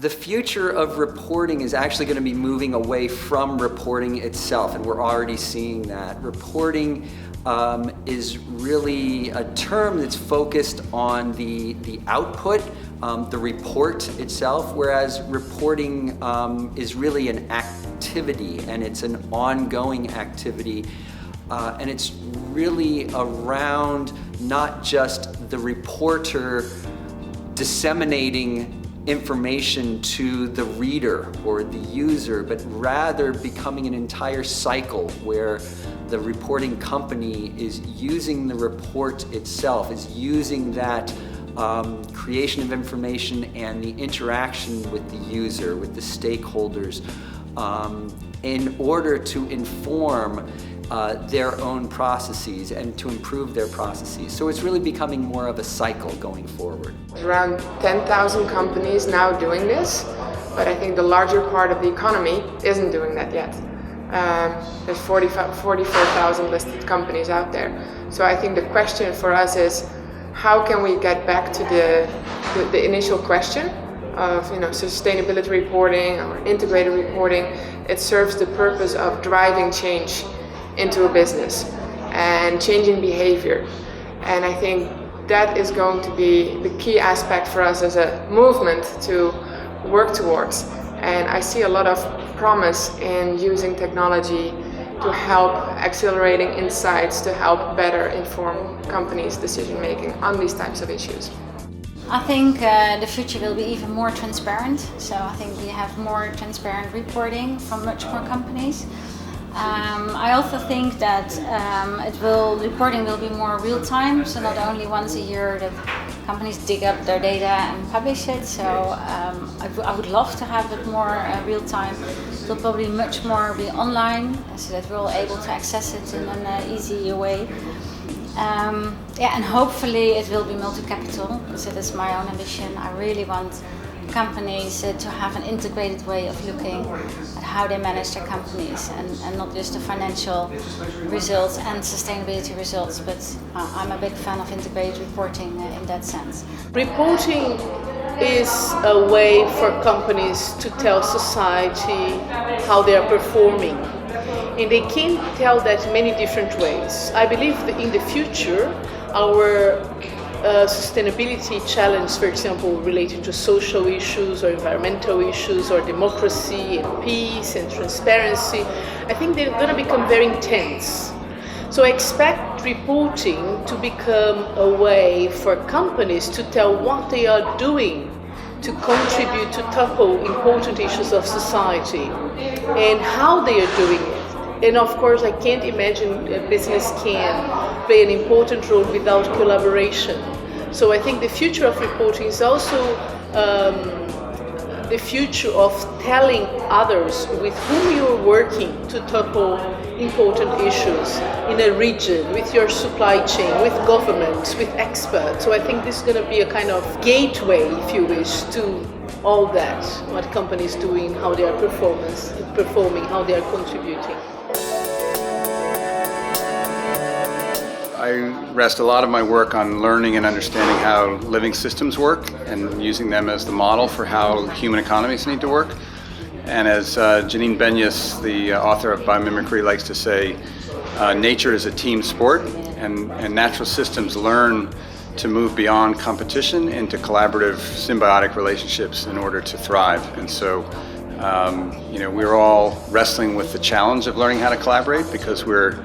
The future of reporting is actually going to be moving away from reporting itself, and we're already seeing that. Reporting is really a term that's focused on the output, the report itself, whereas reporting is really an activity, and it's an ongoing activity, and it's really around not just the reporter disseminating information to the reader or the user, but rather becoming an entire cycle where the reporting company is using the report itself, is using that creation of information and the interaction with the user, with the stakeholders, in order to inform their own processes and to improve their processes. So it's really becoming more of a cycle going forward. Around 10,000 companies now doing this, but I think the larger part of the economy isn't doing that yet. There's 44,000 listed companies out there. So I think the question for us is, how can we get back to the initial question of sustainability reporting or integrated reporting? It serves the purpose of driving change into a business and changing behavior. And I think that is going to be the key aspect for us as a movement to work towards. And I see a lot of promise in using technology to help accelerating insights to help better inform companies' decision making on these types of issues. I think the future will be even more transparent. So I think we have more transparent reporting from much more companies. I also think that reporting will be more real time, so not only once a year that companies dig up their data and publish it. So I would love to have it more real time. It will probably much more be online, so that we're all able to access it in an easy way. And hopefully it will be multi-capital, because it is my own ambition. I really want companies to have an integrated way of looking at how they manage their companies, and not just the financial results and sustainability results, but I'm a big fan of integrated reporting in that sense. Reporting is a way for companies to tell society how they are performing, and they can tell that many different ways. I believe that in the future our sustainability challenge, for example, related to social issues or environmental issues or democracy and peace and transparency, I think they're going to become very intense. So I expect reporting to become a way for companies to tell what they are doing to contribute to tackle important issues of society and how they are doing it. And of course, I can't imagine a business can play an important role without collaboration. So I think the future of reporting is also the future of telling others with whom you're working to tackle important issues in a region, with your supply chain, with governments, with experts. So I think this is going to be a kind of gateway, if you wish, to all that, what companies doing, how they are performing, how they are contributing. I rest a lot of my work on learning and understanding how living systems work and using them as the model for how human economies need to work. And as Janine Benyus, the author of Biomimicry, likes to say, nature is a team sport, and natural systems learn to move beyond competition into collaborative, symbiotic relationships in order to thrive. And so, we're all wrestling with the challenge of learning how to collaborate, because we're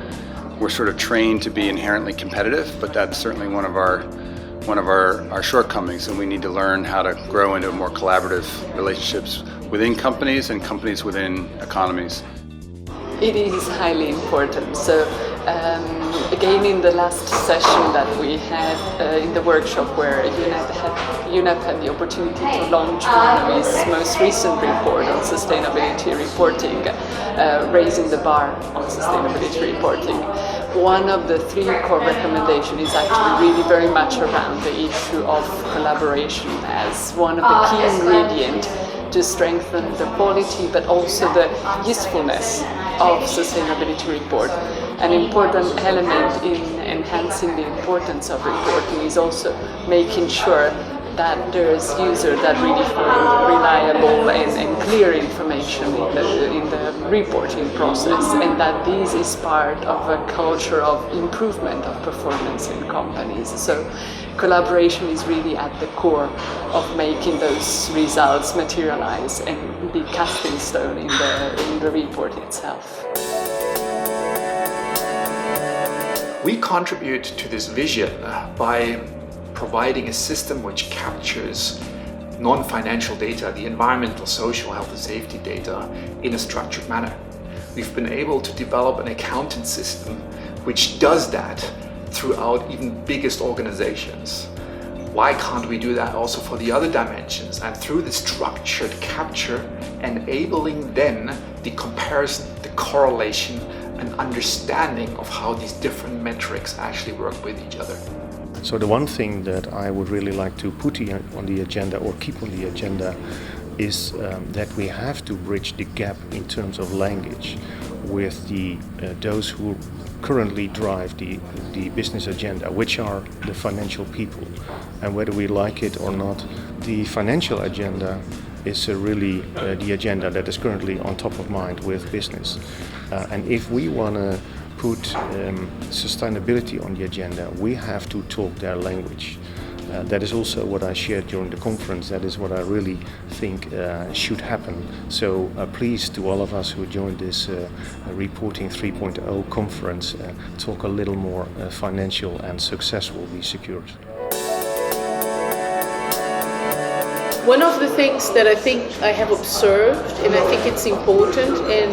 sort of trained to be inherently competitive, but that's certainly one of our shortcomings, and we need to learn how to grow into more collaborative relationships within companies and companies within economies. It is highly important. So again, in the last session that we had in the workshop where UNEP had the opportunity to launch one of its most recent report on sustainability reporting, raising the bar on sustainability reporting. One of the three core recommendations is actually really very much around the issue of collaboration as one of the key ingredients to strengthen the quality but also the usefulness of sustainability report. An important element in enhancing the importance of reporting is also making sure that there's users that really find reliable and clear information in the reporting process, and that this is part of a culture of improvement of performance in companies. So collaboration is really at the core of making those results materialize and be cast in stone in the report itself. We contribute to this vision by providing a system which captures non-financial data, the environmental, social, health and safety data, in a structured manner. We've been able to develop an accounting system which does that throughout even biggest organizations. Why can't we do that also for the other dimensions? And through the structured capture, enabling then the comparison, the correlation, and understanding of how these different metrics actually work with each other. So the one thing that I would really like to put on the agenda or keep on the agenda is that we have to bridge the gap in terms of language with those who currently drive the business agenda, which are the financial people. And whether we like it or not, the financial agenda is really the agenda that is currently on top of mind with business. And if we want to put sustainability on the agenda, we have to talk their language. That is also what I shared during the conference. That is what I really think should happen. So please, to all of us who joined this Reporting 3.0 conference, talk a little more financial, and success will be secured. One of the things that I think I have observed, and I think it's important in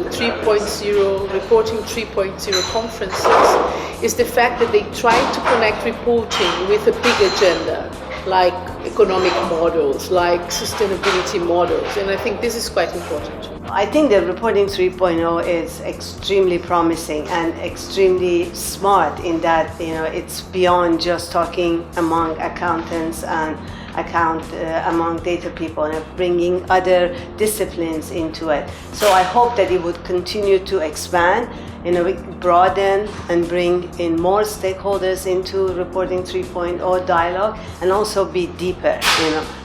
3.0, Reporting 3.0 conferences, is the fact that they try to connect reporting with a big agenda, like economic models, like sustainability models, and I think this is quite important. I think that Reporting 3.0 is extremely promising and extremely smart in that, it's beyond just talking among accountants and among data people, and bringing other disciplines into it. So I hope that it would continue to expand, broaden and bring in more stakeholders into Reporting 3.0 dialogue, and also be deeper,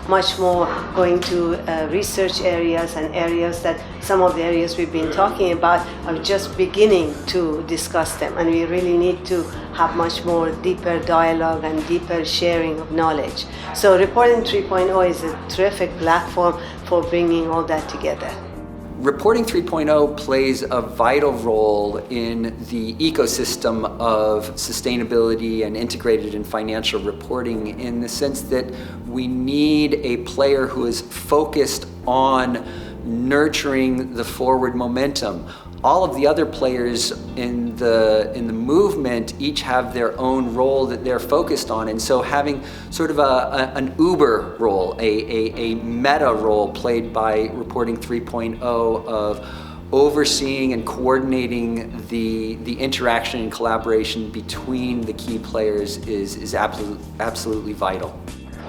much more going to research areas and areas that some of the areas we've been talking about are just beginning to discuss them, and we really need to have much more deeper dialogue and deeper sharing of knowledge. So Reporting 3.0 is a terrific platform for bringing all that together. Reporting 3.0 plays a vital role in the ecosystem of sustainability and integrated and financial reporting, in the sense that we need a player who is focused on nurturing the forward momentum. All of the other players in the movement each have their own role that they're focused on, and so having sort of an Uber role, a meta role played by Reporting 3.0 of overseeing and coordinating the interaction and collaboration between the key players is absolutely vital.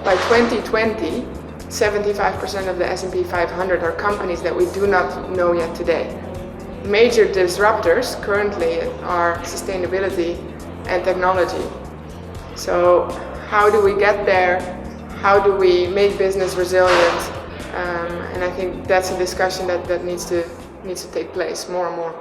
By 2020, 75% of the S&P 500 are companies that we do not know yet today. Major disruptors currently are sustainability and technology. So how do we get there? How do we make business resilient? And I think that's a discussion that needs to take place more and more.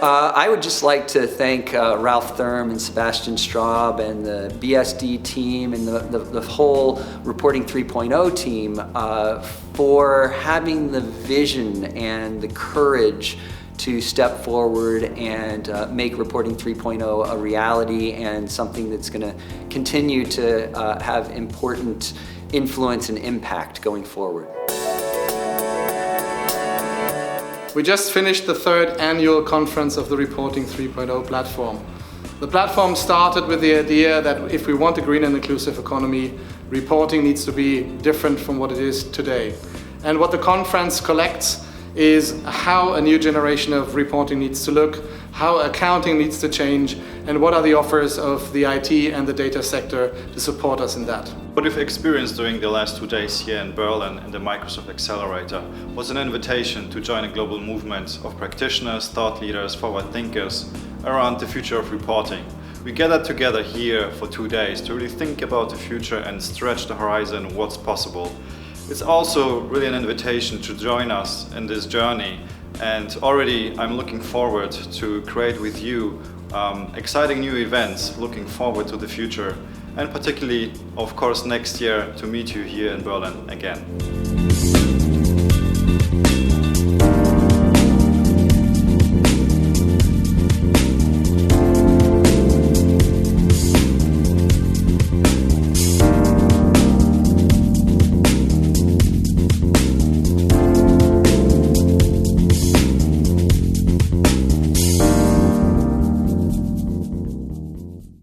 I would just like to thank Ralph Thurm and Sebastian Straub and the BSD team and the whole Reporting 3.0 team for having the vision and the courage to step forward and make Reporting 3.0 a reality, and something that's going to continue to have important influence and impact going forward. We just finished the third annual conference of the Reporting 3.0 platform. The platform started with the idea that if we want a green and inclusive economy, reporting needs to be different from what it is today. And what the conference collects is how a new generation of reporting needs to look, how accounting needs to change, and what are the offers of the IT and the data sector to support us in that. What we've experienced during the last 2 days here in Berlin in the Microsoft Accelerator was an invitation to join a global movement of practitioners, thought leaders, forward thinkers around the future of reporting. We gathered together here for 2 days to really think about the future and stretch the horizon, what's possible. It's also really an invitation to join us in this journey, and already I'm looking forward to create with you exciting new events, looking forward to the future, and particularly, of course, next year to meet you here in Berlin again.